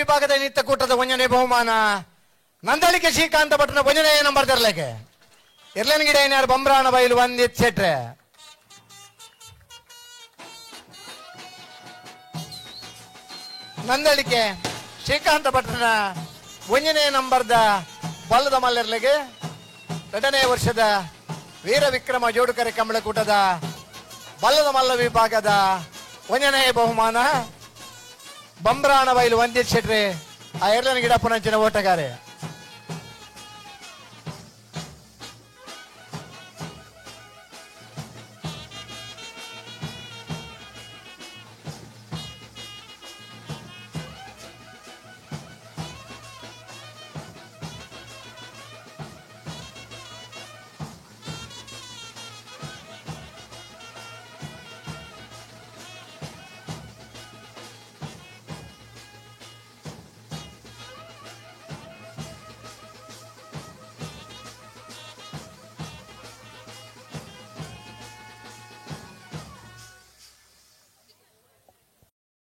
ವಿಭಾಗದ ನಿತ್ಯ ಕೂಟದ 1ನೇ ಬಹುಮಾನ ನಂದಳಿಕೆ ಶ್ರೀಕಾಂತ ಭಟ್ನ 1ನೇ ನಂಬರ್ ತರಲಿಕ್ಕೆ ಇರ್ಲೇನ್ ಗಿಡ ಏನಾರು ಬಂಬ್ರಾಣ ಬೈಲು ಒಂದಿತ್ ಸೆಟ್ರೆ ನಂದಳಿಕೆ ಶ್ರೀಕಾಂತ ಭಟ್ನ 1ನೇ ನಂಬರ್ದ ಬಲ್ಲದ ಮಲ್ಲರ್ಲೆಗೆ 2ನೇ ವರ್ಷದ ವೀರ ವಿಕ್ರಮ ಜೋಡುಕರೆ ಕಂಬಳಕೂಟದ ಬಲ್ಲದ ಮಲ್ಲ ವಿಭಾಗದ 1ನೇ ಬಹುಮಾನ ಬಂಬ್ರಾಣ ಬೈಲು ಒಂದಿತ್ ಶೆಟ್ರೆ ಆ ಎರಡನೇ ಗಿಡ ಪುನಂಚಿನ ಓಟಗಾರೆ.